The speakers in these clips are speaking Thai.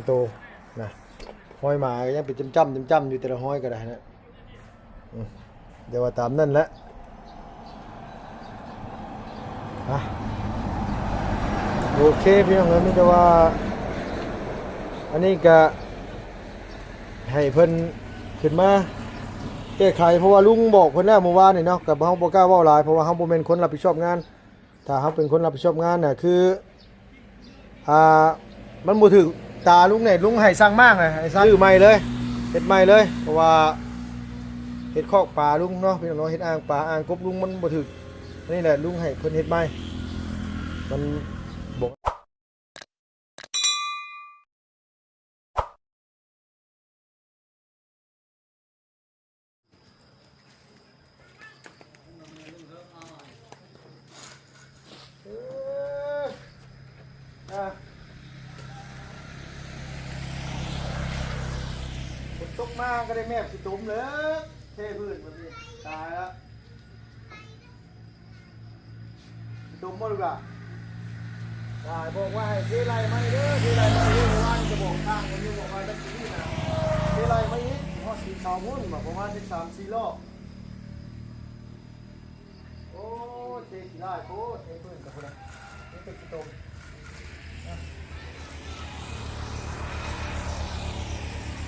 โตนะห้อยมาก็ยังเป็นจ้ำอยู่แต่ละห้อยก็ได้นะเดี๋ยวว่าตามนั่นแหละโอเคพี่น้องเอ้ยมีแต่ว่าอันนี้ก็ให้เพิ่นขึ้นมาแก้ไขเพราะว่าลุงบอกเพิ่นแล้วเมื่อวานนี่เนาะกับเฮาบ่กล้าเว้าหลายเพราะว่าเฮาบ่แม่นคนรับผิดชอบงานถ้าเฮาเป็นคนรับผิดชอบงานน่ะคือมันบ่ถึกตาลุงเนี่ยลุงให้สั่งมากเลยให้สั่งซื้อใหม่เลยเฮ็ดใหม่เลยเพราะว่าเฮ็ดคอกปลาลุงเนาะพี่น้องเนาะเฮ็ดอ่างปลาอ่างกบลุงมันบ่ถึกนี่แหละลุงให้เพิ่นเฮ็ดใหม่มันบอกตกมาก็ได้แม่สิตุ่มเลยเทพื้นแบบนี้ตายแล้วตุ่มหมดเลยอ่ะตายบอกว่าให้เทไรไม่เด้อเทไรไม่เด้อว่าจะบอกทางคนนี้บอกว่าจะกินนี่นะเทไรไม่อีกพอสีขาวมุ่นประมาณ3-4 รอบโอ้เทกี่ไร่โอ้เทพื้นกับคนละนี่เป็นตุ่ม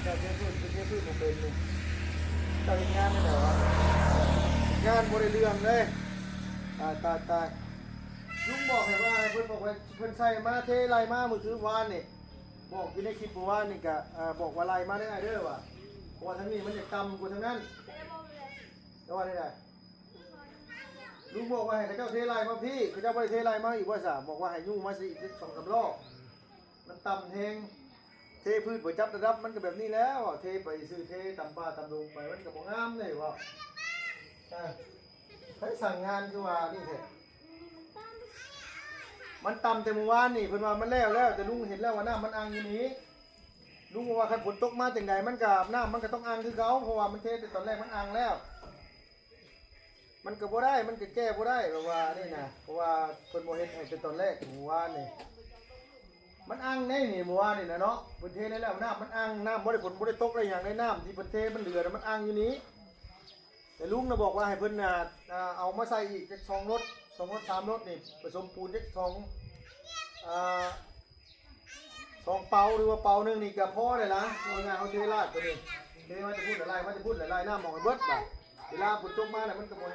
เจ้าเทพื้นผมเป็นเลยเจ้าเห็นงานไม่ได้วะงานบริเรื่องเลยตายลุงบอกให้ว่าเพิ่นบอกว่าเพิ่นใส่มาเทไรมามือถือวานนี่บอกอยู่ในคลิปเมื่อวานนี่ก็บอกว่าไรมาได้ไงเด้อว่ะเพราะว่าทั้งนี้มันจะต่ำกว่าทั้งนั้นแล้วว่าได้ไงลุงบอกว่าให้เขาเจ้าเทไรมาพี่เขาเจ้าบ่ได้เทไรมาอีกว่าสามบอกว่าให้ยุ่งมาสิอีก2-3 รอบมันต่ำแฮงเทพืชบ่จับระดับมันก็แบบนี้แล้วเทไปซื้อเทตำป่าตำดงไปมันก็บ่งามเลยว่าใครสั่งงานคือว่านี่แท้มันต่ำแต่เมื่อวานนี่เพิ่นว่ามันแล้วแต่ลุงเห็นแล้วว่าน้ำมันอังอยู่นี้ลุงบอกว่าคันฝนตกมาจังไดมันก็น้ำมันก็ต้องอังคือเก่าเพราะว่ามันเทแต่ตอนแรกมันอังแล้วมันก็บ่ได้มันก็แก้บ่ได้แบบว่านี่นะเพราะว่าเพิ่นบ่เฮ็ดให้แต่ตอนแรกเมื่อวานนี่มันอังแน่นี่เมื่อวานนี่นะเนาะเพิ่นเทได้แล้วน้ำมันอังน้ำบ่ได้ฝนบ่ได้ตกอะไรอย่างในน้ำที่เพิ่นเทมันเหลือน่ะมันอังอยู่นี้แต่ลุงน่ะบอกว่าให้เพิ่นน่ะเอามาใส่อีกจัก2 รถ3 รถนี่ผสมปูนจัก2เปาหรือว่าเปานึงนี่ก็พอเลยนะโรงงานเขาเทราดตัวนี้เทมันจะพูดอะไรน้ำมองเบิดบ่เวลาฝนตกมาน่ะมันก็บ่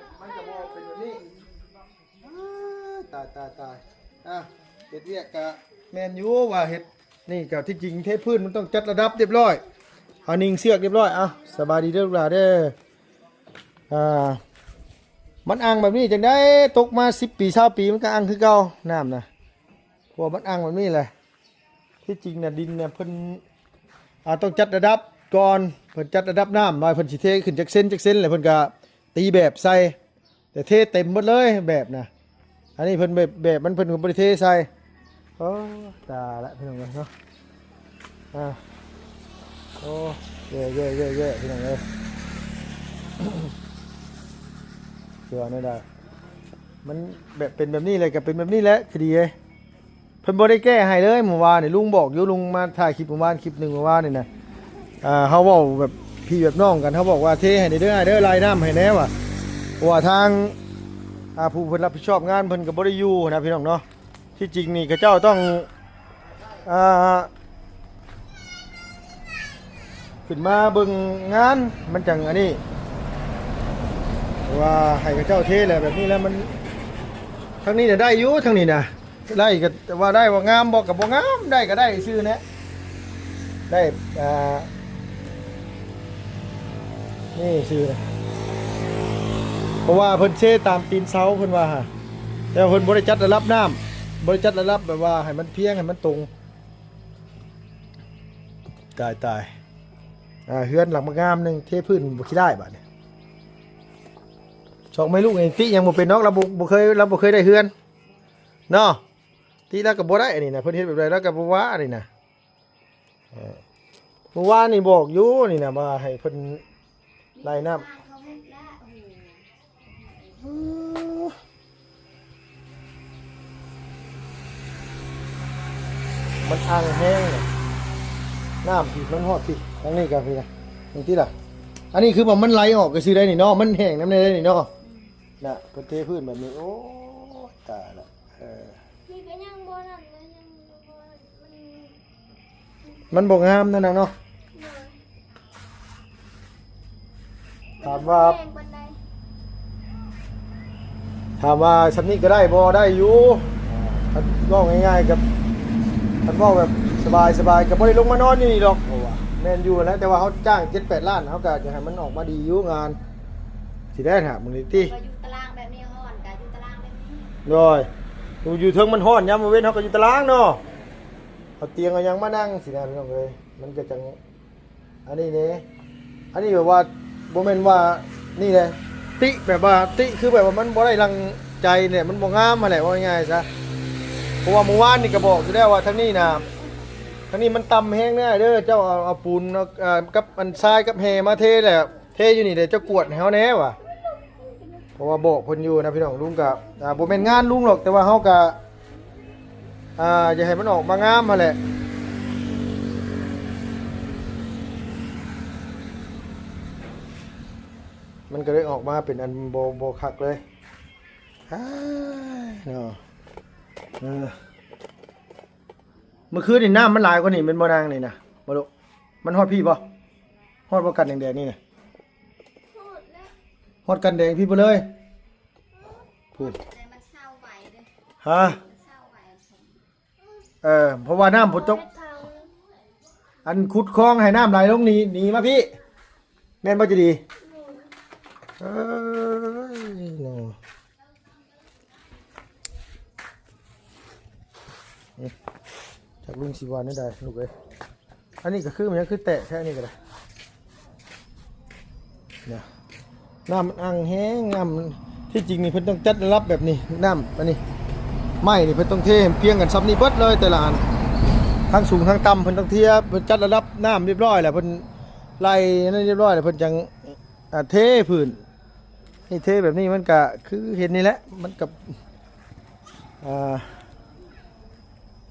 เป็นแบบนี้ตายเฮ็ดเวียกกะแม่นอยู่ว่าเฮ็ดนี่ก็ที่จริงเทพื้นมันต้องจัดระดับเรียบร้อยเอานิ่งเสือกเรียบร้อยสบายดีเด้อลูกหลานเด้อมันอังแบบนี้จังได้ตกมา10 ปี20 ปีมันก็อังคือเก่าน้ำนะเพราะมันอังแบบนี้แหละที่จริงน่ะดินเนี่ยเพิ่นต้องจัดระดับก่อนเพิ่นจัดระดับน้ำหน่อยเพิ่นสิเทขึ้นจากเส้นเลยเพิ่นก็ตีแบบใส่แต่เทเต็มหมดเลยแบบนะอันนี้เพิ่นแบบมันเพิ่นก็บ่ได้เทใส่โอ้ตาละพี่น้องเนาะโอ้เย่พี่น้องเอ้ยเชื่อได้มันแบบเป็นแบบนี้เลยก็เป็นแบบนี้แหละคดีเลยเพิ่นบ่ได้แก้ให้เลยเมื่อวานนี่ลุงบอกอยู่ลุงมาถ่ายคลิปเมื่อวานคลิปหนึ่งเมื่อวานนี่นะเฮาเว้าแบบพี่แบบน้องกันเขาบอกว่าเทให้เด้อลายน้ำให้แน่ว่ะเพราะว่าทางผู้เพิ่นรับผิดชอบงานเพิ่นก็บ่ได้อยู่นะพี่น้องเนาะที่จริงนี่เขาเจ้าต้องขึ้นมาเบิ่งงานมันจังอันนี้ว่าให้เขาเจ้าเทแหละแบบนี้แล้วมันทางนี้เนี่ยได้อยู่ทางนี้นะได้ก็ว่าได้ว่างามบอกกับบ่งามได้ก็ได้ชื่อนะได้นี่ชื่อนะเพราะว่าเพิ่นเชตามตีนเสาเพิ่นว่าแต่เพิ่นบ่ได้จัดระดับน้ำบ่ได้จัดระดับแบบว่าให้มันเพียงให้มันตรงตายเฮือนหลังมางามนึงเทพื้นบ่คิดได้บัดนี้ชอกไม่ลูกเองติยังบ่เป็นนอกเราบ่เคยได้เฮือนเนาะที่แล้วก็บ่ได้อันนี้นะเพิ่นเฮ็ดแบบใดแล้วก็บ่ว่าอันนี้นะเมื่อวานนี่บอกอยู่นี่นะว่าให้เพิ่นไล่น้ำมันอ่างแห้ง น้ำพี่มันฮอดพี่ทั้งนี้กันพี่นะนี่ที่ล่ะอันนี้คือว่ามันไหลออกก็สิได้นี่เนาะมันแห้งน้ำได้นี่เนาะน่ะเพิ่นเทพื้นแบบนี้โอ้ตายละนี่ก็ยังบ่นั่นเลยยังบ่มันบ่งามนั่นน่ะเนาะถามว่าชั้นนี้ก็ได้บ่ได้อยู่ถ้าบอกง่ายๆกับถ้าบอกแบบสบายก็บ่ได้ลงมานอนอยู่นี่ดอกเพราะว่าแม่นอยู่แล้วแต่ว่าเขาจ้าง 7-8 ล้านเขาก็จะให้มันออกมาดีอยู่งานสิได้ถามมึงนี่ติก็อยู่ตารางแบบนี้ฮ้อนก็อยู่ตารางแบบนี้โดยอยู่เทิงมันฮ้อนยามมื้อเว้นเขาก็อยู่ตารางเนาะเอาเตียงเอาหยังมานั่งสินะพี่น้องเอ้ยมันก็จังอันนี้นี่อันนี้แบบว่าบ่แม่นว่านี่แหละติแบบว่าติคือแบบว่ามันบ่ได้รังใจเนี่ยมันบ่งามมาแหละว่าง่ายๆซะเพราะว่าเมื่อวานนี่ก็บอกอยู่แล้วว่าทั้งนี้นะทั้งนี้มันต่ำแห้งแน่เด้อเจ้าเอาปูนกับอันทรายกับแฮมาเทแหละเทอยู่นี่เดี๋ยวเจ้ากวดให้เฮาแน่ว่ะเพราะว่าบอกเพิ่นอยู่นะพี่น้องลุงก็บ่แม่นงานลุงหรอกแต่ว่าเฮาก็อย่าให้มันออกมางามมาแหละมันก็เลยออกมาเป็นอันโบคักเลยเนาะเมื่อคืนนี่น้ำมันหลายกว่านี่เป็นบ่นางนี่นะบ่ลูกมันฮอดพี่บ่ฮอดบ่กันแดงๆนี่นะฮอดกันแดงพี่บ่เลยพูดแต่มันเศร้าไหวเด้ฮะเศร้าไหวเพราะว่าน้ำฝนตกอันขุดคลองให้น้ำไหลลงนี่หนีมาพี่แม่นบ่จะดีเนาะจากลุงชีวานนี่ได้ลูกเอ้ยอันนี้ก็คือมันคือแตะแค่นี้ก็ได้เนี่ยน้ำมันอ่างแห้งน้ำที่จริงนี่เพิ่นต้องจัดระดับแบบนี้น้ำอันนี้ไม้นี่เพิ่นต้องเทเพียงกันซ้ำนี่เบิดเลยแต่ละอันทั้งสูงทั้งต่ำเพิ่นต้องเทียบเพิ่นจัดระดับน้ำเรียบร้อยแล้วเพิ่นไล่นั่นเรียบร้อยแล้วเพิ่นจังเทพื้นนี่เทแบบนี้มันก็คือเห็นนี่แหละมันกับ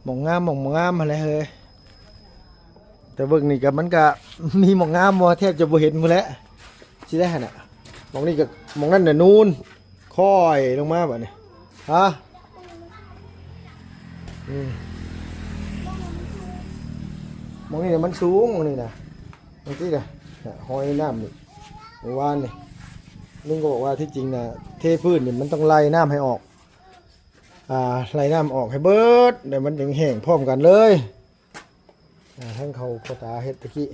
หมองงามอะไรเฮ้ยแต่เบิ่งนี่กับมันก็มีหมองงามบ่แทบจะบ่เห็นหมดแล้วสิได้หั่นน่ะหมองนี่ก็หมองนั่นน่ะนูนค่อยลงมาบัดนี้ฮะหมองนี่น่ะมันสูงหมองนี่น่ะบางทีน่ะหอยน้ำนี่เมื่อวานนี่ลุงก็บอกว่าที่จริงนะเทพื้นนี่มันต้องไล่น้ำให้ออกไล่น้ำออกให้เบิดเดี๋ยวมันยังแห้งพร้อมกันเลยทั้งเขาโคตาเฮ็ดตะกี้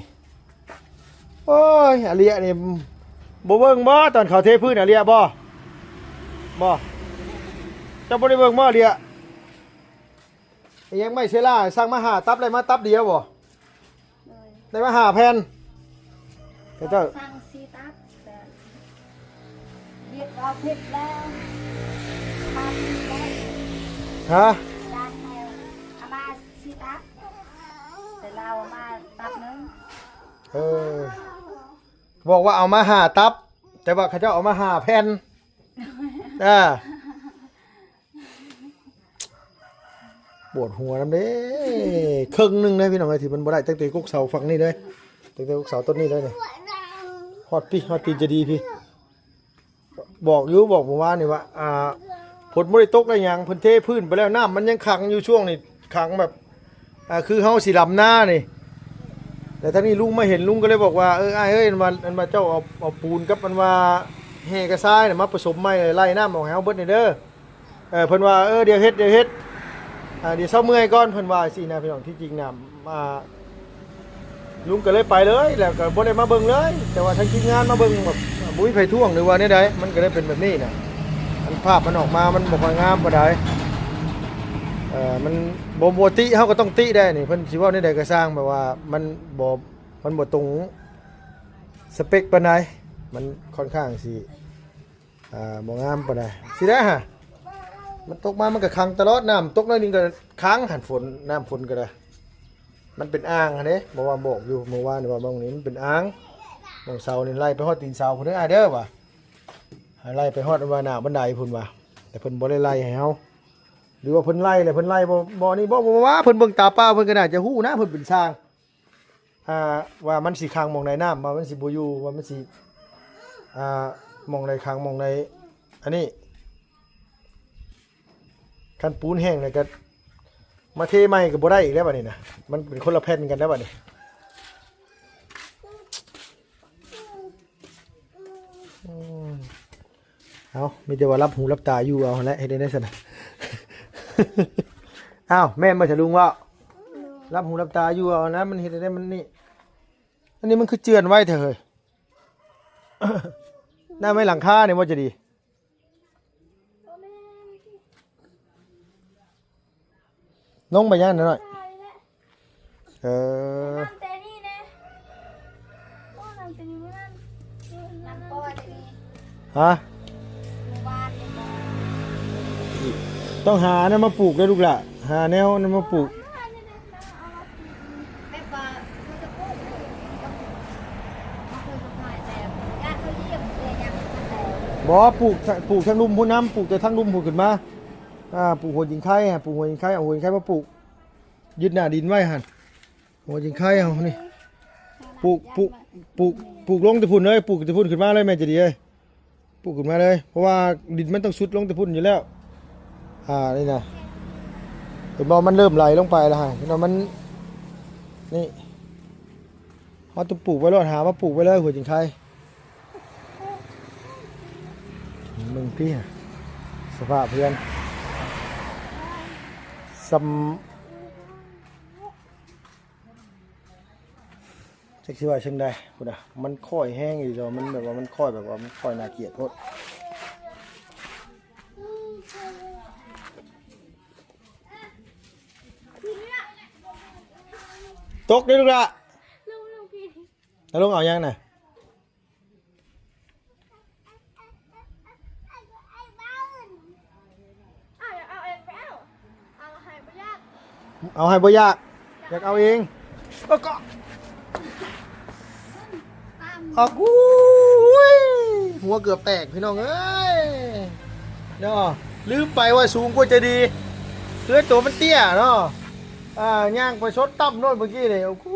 โอ้ยอาเลียนี่บ่เบิ่งบ่ตอนเขาเทพื้นอาเลียบ่เจ้าบ่ได้เบิ่งบ่อาเลียยังไม่เสล่าสั่งมาหาตับเลยมาตับเดียวบ่ได้มาหาแผ่นเจ้าสั่งซีตับเรียกเราผิดแล้วมาผิดแล้วฮะจานแมวเอามาซีตับแต่เราเอามาตับนึงบอกว่าเอามาหาตับแต่ว่าเขาเจ้าเอามาหาแผ่นปวดหัวน้ำเด้ครึ่งนึงเลยพี่น้องไอ้ที่มันบ่ได้ตั้งแต่กุ๊กเสาฝั่งนี้เลยตั้งแต่กุ๊กเสาต้นนี้เลยเนี่ยฮอดตีนจะดีพี่บอกผมว่านี่ว่าผลบ่ได้ตกได้หยังเพิ่นเทพื้นไปแล้วน้ำมันยังขังอยู่ช่วงนี้ขังแบบคือเฮาสิลำหน้านี่แต่ท่านี้ลุงมาเห็นลุงก็เลยบอกว่าเอ้ยมันมาเจ้าเอาปูนกับมันว่าแห่กระซ้ายเนี่ยมาผสมไม้ไล่น้ำออกให้เฮาเบิดนี่เด้อเพิ่นว่าเดี๋ยวเฮ็ดเดี๋ยวเช้าเมื่อยก่อนเพิ่นว่าสินะพี่น้องที่จริงน่ะลุงก็เลยไปเลยแล้วก็บ่ได้มาเบิ่งเลยแต่ว่าทางทีมงานมาเบิ่งแบบบุ้ยไผท่วงหรือว่าเนี่ยใดมันก็ได้เป็นแบบนี้น่ะมันภาพมันออกมามันบ่ค่อยงามปานใดมันบ่ติเฮาก็ต้องติได้นี่เพิ่นสิเว้าเนี่ยใดก็สร้างแบบว่ามันบ่ตรงสเปคปานใดมันค่อนข้างสิบ่งามปานใดสิได้ฮะมันตกมามันก็ขังตลอดน้ำตกน้อยนึงก็ค้างหันฝนน้ำฝนก็ได้มันเป็นอ่างเด้บอกอยู่เมื่อวานว่าบางนี้มันเป็นอ่างบางเสานี่ไล่ไปฮอดตีนเสาพุ่นเด้อว่ะไล่ไปฮอดว่าหน้าบันไดพุ่นว่ะแต่เพิ่นบ่ได้ไล่ให้เฮาหรือว่าเพิ่นไล่แหละเพิ่นไล่บ่นี่บ่ว่าเพิ่นเบิ่งตาเปล่าเพิ่นก็น่าจะฮู้นะเพิ่นเป็นช่าง ว่ามันสิค้างหม่องใดน้ำว่ามันสิบ่อยู่ว่ามันสิหม่องใดค้างหม่องใดอันนี้คันปูนแห้งเลยก็มาเทใหม่ก็บ่ได้อีกแล้วบัดนี้นะมันเป็นคนละแผ่นกันแล้วบัดนี้เอามีแต่ว่ารับหูรับตาอยู่เอาแหละให้ได้ซะนะ อ้าวแม่มาจะลุงว่ารับหูรับตาอยู่เอานะมันเฮ็ดได้มันนี่อันนี้มันคือเจือนไว้เถอะเฮ้ย หน้าไม่หลังคาเนี่ยว่าจะดีน้องไปย่านหน่อยเออฮะต้องหานะมาปลูกได้ลูกละหาแนวนะมาปลูกบ่ปลูกทั้งลุ่มพุ่นน้ำปลูกแต่ทั้งลุ่มพุ่นขึ้นมาปลูกหัวจิงไข่ปลูกหัวจิงไข่เอาหัวจิงไข่มาปลูกยึดหน้าดินไว้หั่นหัวจิงไข่เอานี่ปลูกลงแต่พุ่นเลยปลูกแต่พุ่นขึ้นมาเลยแม่จะดีเลยปลูกขึ้นมาเลยเพราะว่าดินมันต้องสุดลงแต่พุ่นอยู่แล้วนี่นะเห็นบ่มันเริ่มไหลลงไปแล้วฮะเห็นบ่มันนี่เขาต้องปลูกไว้รอดหามาปลูกไว้เลยหัวจิงไข่มึงพี่สภาพเพื่อนจักสิว่าเชิงใดพุ่นน่ะมันค่อยแห้งอีกแล้วมันแบบว่ามันค่อยแบบว่ามันค่อยน่าเกลียดโพดตกได้ลูกละแล้วลงเอายังน่ะเอาให้บ่ยากอยากเอาเองก็เอากูหัวเกือบแตกพี่น้องเอ้ยเนาะลืมไปว่าสูงกว่าจะดีเสื้อตัวมันเตี้ยเนาะย่างไปชดตั้มโน่นเมื่อกี้เลยเอากู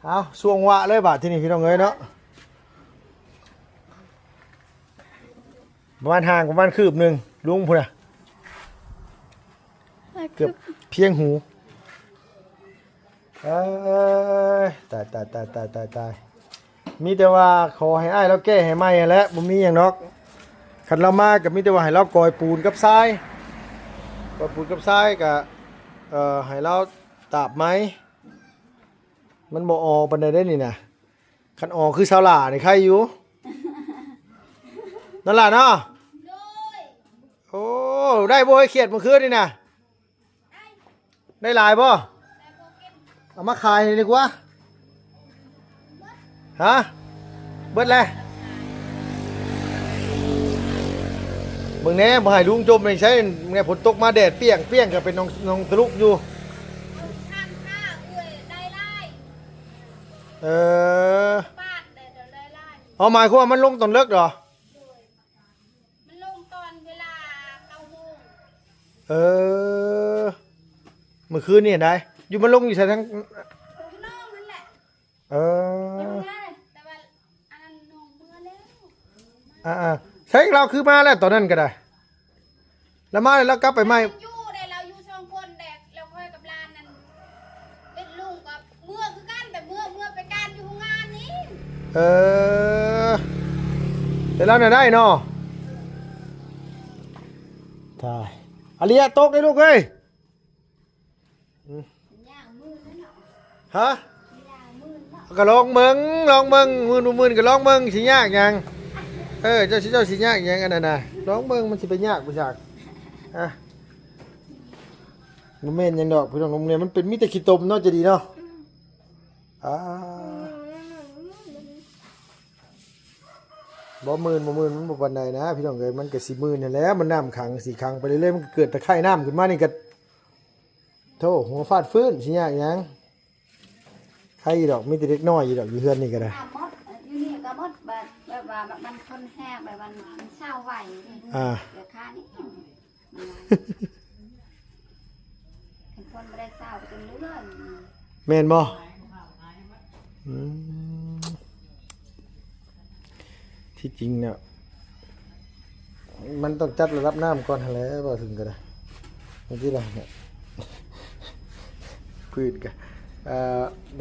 เอาสวงวะเลยบาทที่นี่พี่น้องเอ้ยเนาะประมาณห่างประมาณคืบหนึ่งลุงพุ่นน่ะเกือบเพียงหูตายมีแต่ว่าขอให้อ้ายเราแก้ให้ไหมแล้วบ่มีอย่างนอกขันเรามากับมีแต่ว่าให้เรากอยปูนกับทรายกอยปูนกับทรายกับให้เราตาบไหมมันบ่ออกปานใดได้นี่นะขันออกคือชาวหล่านี่ใครอยู่ นั่นล่ะเนาะโอ้ได้บ่ให้เขียดเมื่อคืนนี่นะได้หลายบ่เอามาขายเลยดีกว่าฮะเบิดเลยมึงแน่บ่ให้ลุงจมไม่ใช่ไงฝนตกมาแดดเปี้ยงก็เป็นน้องทะลุอยู่เอาหมายความว่ามันลงตอนเลิกเหรอมันลงตอนเวลา9 โมงเมื่อคืนนี่เห็นได้อยู่มันลงอยู่ใส่ทั้งนอกนั่นแหละแต่ว่าอันนั้นลงเมื่อแล้วใช่เราคือมาแล้วตอนนั้นก็ได้แล้วมาแล้วกลับไปไหมอยู่ได้เราอยู่2 คนแดกแล้วค่อยกับลานนั้นเป็นลุงกับเมื่อคือกันแต่เมื่อไปการอยู่งานนี้แต่เราเนี่ยได้เนาะใช่อาเลียตกได้ลูกเอ้ยฮะก็ลองเบิ่งมือก็ลองเบิ่งสิยากยังเจ้าสิยากยังอันนั้นน่ะลองเบิ่งมันสิไปยากบ่ยากมันแม่นยังดอกพี่น้องโรงเรียนมันเป็นมีแต่ขี้ตมเนาะจะดีเนาะบ่มื่นมันบ่ปานใดนะพี่น้องเอ้ยมันก็สิมื่นนั่นแหละมันน้ำขังสิขังไปเรื่อยๆมันก็เกิดตะไคร่น้ำขึ้นมานี่ก็โธ่หัวฟาดฟื้นสิยากยังใครดอกมีแต่เด็กน้อยอยู่ดอกอยู่เฮือนนี่ก็ได้อยู่นี่ก็หมดแบบว่ามันคนแห้งแบบมันเศร้าไหวเดี๋ยวค่านี่เป็นคนไม่ได้เศร้าจนเลื่อนแม่นบ่ อืมที่จริงเนี่ยมันต้องจัดระดับน้ำก่อนหั่นแหล้วบ่ถึงก็ได้เมื่อกี้ล่ะเนี่ยพืชก็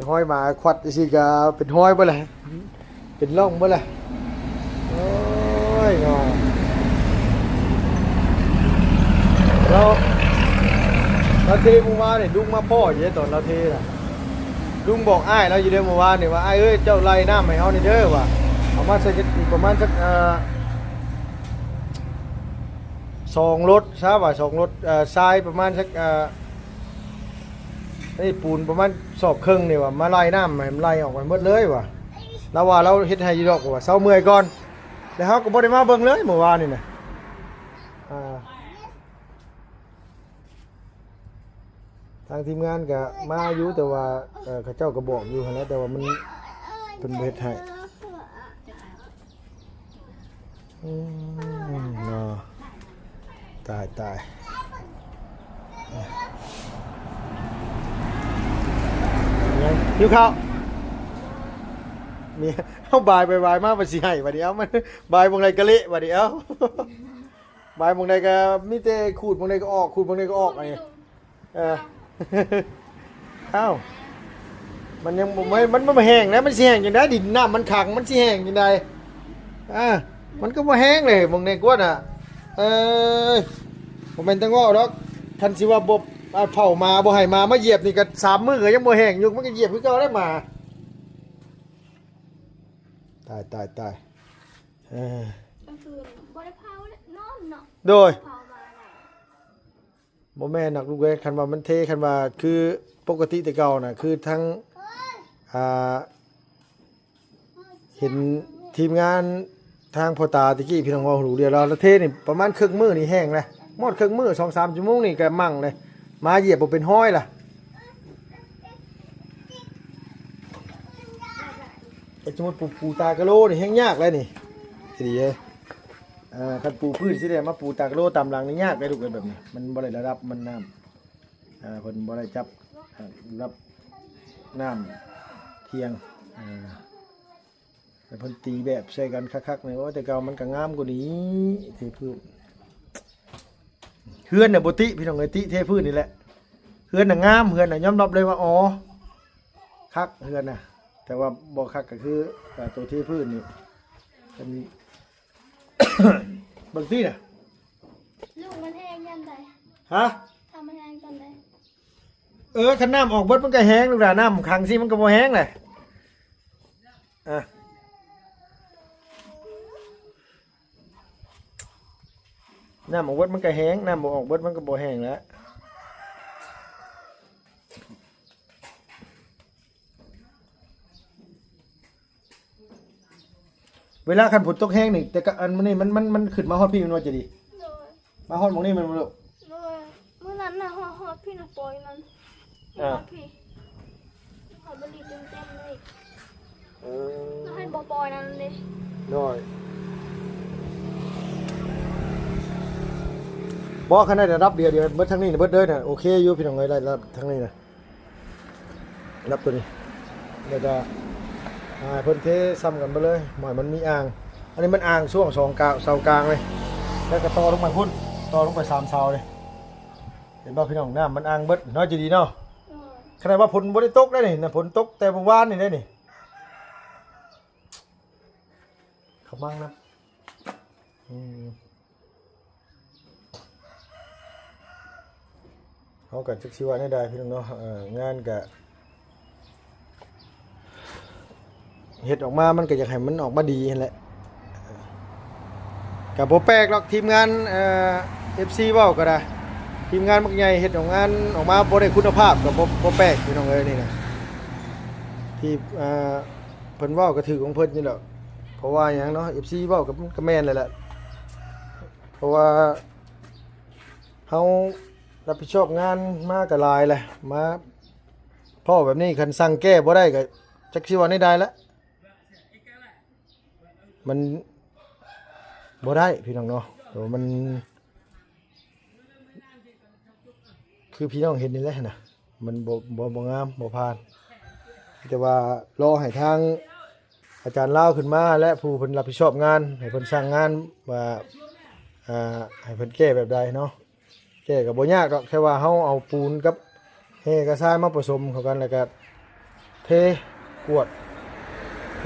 ห้อยมาควัดสิก็เป็นห้อยบ่ล่ะเป็นร่องบ่ล่ะโอ้ยเนาะเราเทเมื่อวานนี่ลุงมาพ่ออยู่ตอนเราเทน่ะลุงบอกอ้ายเราอยู่เด้อเมื่อวานนี่ว่าอ้ายเอ้ยเจ้าไล่น้ำให้เฮานี่เด้อว่าเอามาใส่อีกประมาณสัก2 รถซะว่า2 รถทรายประมาณสักนี่ปูนประมาณศอกครึ่งนี่ว่ามาไล่น้ำให้มันไล่ออกไปหมดเลยว่ะแล้วว่าเราเฮ็ดให้อยู่ดอกว่าเซาเมื่อยก่อนแล้วเฮาก็บ่ได้มาเบิ่งเลยเมื่อวานนี่น่ะทางทีมงานก็มาอยู่แต่ว่าเขาเจ้าก็บอกอยู่หั่นแหละแต่ว่ามันเพิ่นบ่เฮ็ดให้เนาะตายหิวข้าวมีเอาบายไปบายมาบ่สิให้บัดนี้เอามันบายบ่งใดก็เละบัดนี้เอาบายบ่งใดก็มีแต่ขูดบ่งใดก็ออกขูดบ่งใดก็ออกไอ้เอ้ามันยังบ่มันแห้งนะมันสิแห้งจังได๋ดินน้ำมันขังมันสิแห้งจังได๋มันก็บ่แห้งเลยบ่งใดกว่าน่ะบ่แม่นแต่ง้อดอกคันสิว่าบ่เผามาบ่ให้มาเหยียบนี่ก็3 มื้อก็ยังบ่แห้งอยู่มันก็เหยียบคือเก่าได้มาตายก็คือบ่ได้เผาเลยนอนเนาะโดยเผามาไหนบ่แม่นนักลูกเอ้ยคันว่ามันเทคันว่าคือปกติแต่เก่าน่ะคือทั้งเห็นทีมงานทางพ่อตาตะกี้พี่น้องเว้ารู้เดียวเราเทนี่ประมาณครึ่งมื้อนี่แห้งแล้วหมดครึ่งมื้อ 2-3 ชั่วโมงนี่ก็มั่งเลยมาเหยียบบ่เป็นห้อยล่ะไอ้สมมุติปูตากะโลนี่แห้งยากเลยนี่สิดีเอ้ยคันปูพื้นสิได้มาปูตากะโลตามหลังนี่ยากเลยลูกเอ้ยแบบนี้มันบ่ได้ระดับมันน้ำเพิ่นบ่ได้จับรับน้ำเที่ยงแต่เพิ่นตีแบบใส่กันคักๆนี่ว่าแต่เก่ามันก็งามกว่านี้เทพื้นเฮือนน่ะบ่ติพี่น้องเอ้ยติเทพื้นนี่แหละเฮือนน่ะงามเฮือนน่ะยอมรับเลยว่าอ๋อคักเฮือนน่ะแต่ว่าบ่คักก็คือตัวเทพื้นนี่เป็น บางทีน่ะลูกมันแห้งยันใดฮะทำมันแห้งตอนใดคันน้ำออกเบิดมันก็แห้งลูกหลานน้ำขังสิมันก็บ่แห้งแหละน้ำออกเบิดมันก็แห้งน้ำบ่ออกเบิดมันก็บ่แห้งแล้วเวลาคันฝนตกแห้งนี่แต่ก็อันนี้มันขึ้นมาฮอดพี่มันว่าจะดีมาฮอดหม้องนี้มันบ่ลูกเมื่อนั้นน่ะฮอดพี่น่ะปล่อยมันฮอดพี่ฮอดบ่รีบเต็มเลยให้บ่ปล่อยนั่นเลยน้อยบ่คันได้รับเดียวเบิดทั้งนี้เบิดเด้อน่ะโอเคอยู่พี่น้องเอ้ยได้รับทั้งนี้น่ะรับตัวนี้แล้วก็เพิ่นเทซ้ำกันไปเลยหมายมันมีอ่างอันนี้มันอ่างช่วง2กลางเสากลางเลยแล้วก็ต่อลงมาพุ่นต่อลงไป3เสาเลยเห็นบ่พี่น้องน้ำมันอ่างเบิดเนาะจะดีเนาะขนาดว่าฝนบ่ได้ตกได้นี่นะฝนตกแต่เมื่อวานนี่ได้นี่เขามั่งนะเขาก็จักสิว่าได้พี่น้องเนาะงานก็เฮ็ดออกมามันก็อยากให้มันออกมาดีนั่นแหละก็บ่แปลกหรอกทีมงานFC เว้าก็ได้ทีมงานมักใหญ่เฮ็ดออกงานออกมาบ่ได้คุณภาพก็บ่แปลกพี่น้องเอ้ยนี่นะที่เพิ่นเว้าก็ถือของเพิ่นนี่แหละเพราะว่าหยังเนาะ FC เว้าก็แม่นเลยแหละเพราะว่าเฮารับผิดชอบงานมาก็หลายแหละมาพ่อแบบนี้คันสั่งแก้บ่ได้ก็จักสิว่าได้แล้วมันบ่ได้พี่น้องเนาะเดี๋ยวมันคือพี่น้องเห็นนี่แหละนะมันบ่งามบ่ผ่าน แต่ว่ารอให้ทางอาจารย์เล่าขึ้นมาและผู้เพิ่นรับผิดชอบงานให้เพิ่นสั่งงานว่าให้เพิ่นแก้แบบใดเนาะแก้ก็บ่ยากดอกแค่ว่าเฮาเอาปูนกับเฮกับทรายมาผสมเข้ากันแล้วก็เทกวด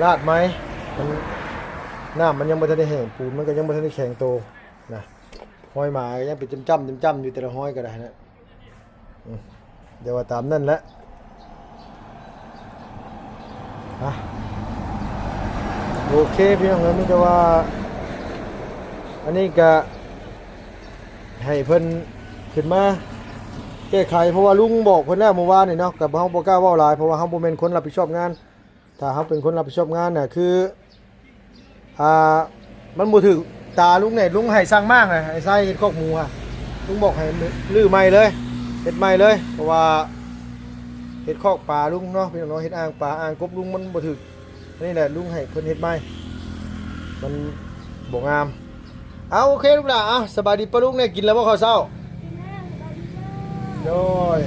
ลาดไหมมันน้ำมันยังบ่ทันได้แห้งปูนมันก็ยังบ่ทันได้แข็งโตนะห้อยหมาก็ยังเป็นจ้ำๆอยู่แต่ละห้อยก็ได้นะเดี๋ยวว่าตามนั่นแหละโอเคพี่น้องเอ๋ยมีแต่ว่าอันนี้ก็ให้เพิ่นขึ้นมาแก้ไขเพราะว่าลุงบอกเพิ่นแล้วเมื่อวานนี่เนาะกับเฮาบ่กล้าเว้าหลายเพราะว่าเฮาบ่แม่นคนรับผิดชอบงานถ้าเฮาเป็นคนรับผิดชอบงานน่ะคือมันบ่ถึกตาลุงเนี่ยลุงให้สั่งมากเลยให้ใส่เฮ็ดคอกหมูอะลุงบอกให้ลื้อใหม่เลยเฮ็ดใหม่เลยเพราะว่าเฮ็ดคอกปลาลุงเนาะพี่น้องเฮ็ดอ่างปลาอ่างกบลุงมันบ่ถึกนี่แหละลุงให้เพิ่นเฮ็ดใหม่มันบ่งามเอาโอเคลูกหลานเอาสบายดีปะลุงเนี่ยกินแล้วบ่ข้าวเช้าโดย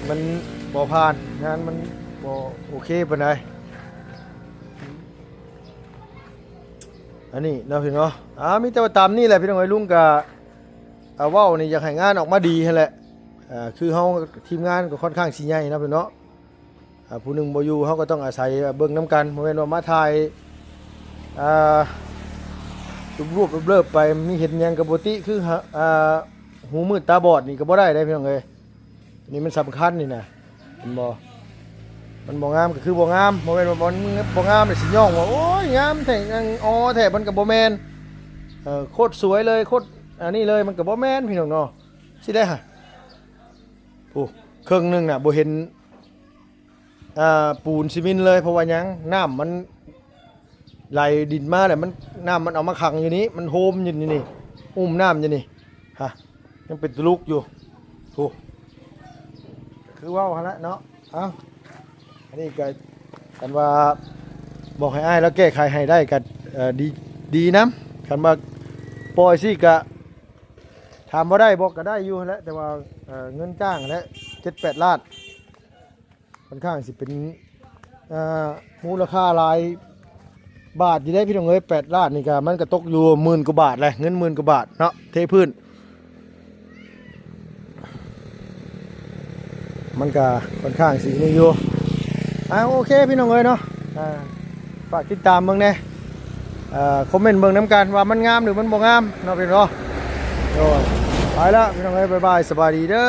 มันบ่ผ่านงานมันบ่โอเคปานใดอันนี้เนาะพี่เนาะมีแต่ว่าตามนี่แหละพี่น้องเอ้ยลุงก็เว้านี่อยากให้งานออกมาดีหั่นแหละคือเฮาทีมงานก็ค่อนข้างสิใหญ่นะพี่เนาะผู้หนึงบ่อยู่เฮาก็ต้องอาศัยเบิ่งนํกันบ่แม่นว่ามาถ่ายรูปเลิบไปมีเห็นหยังก็บ่ติคือหูมืดตาบอดนี่ก็บ่ได้เด้พี่น้องเอ้ยนี่มันสำคัญนี่นะเห็นบ่มันบ่งามก็คือบ่งามบ่แม่นว่าบ่งามนี่สิย่องว่าโอ้ยงามแท้แท้มันก็บ่แม่นโคตรสวยเลยโคตรอันนี้เลยมันก็บ่แม่นพี่น้องเนาะสิได้ฮะโอ้ครึ่งนึงน่ะบ่เห็นปูนซีเมนต์เลยเพราะว่าหยังน้ำมันไหลดินมาแหละมันน้ำมันเอามาขังอยู่นี้มันโฮมอยู่นี่อุ้มน้ำอยู่นี่ฮะยังเป็นตะลุกอยู่โอ้คือว่าวหั่นละเนาะอันนี้ก็กันว่าบอกให้อ้ายแล้วแก้ไขให้ได้กันดีนะคันว่าปล่อยสิกะถามว่าได้บอกก็ได้อยู่แล้วแต่ว่าเงินจ้างแล้ว7-8 ล้านค่อนข้างสิเป็นมูลค่าหลายบาทอยู่ได้พี่น้องเอ้ย8 ล้านนี่ก็มันก็ตกอยู่10,000 กว่าบาทเลยเงิน10,000 กว่าบาทเนาะเทพื้นมันก็ค่อนข้างสินี่อยู่โอเคพี่น้องเอ้ยเนาะฝากติดตามเบิ่งแน่คอมเมนต์เบิ่งน้ำกันว่ามันงามหรือมันบ่งามเนาะพี่น้องไปแล้วพี่น้องเอ้ยบ๊ายบายสบายดีเด้อ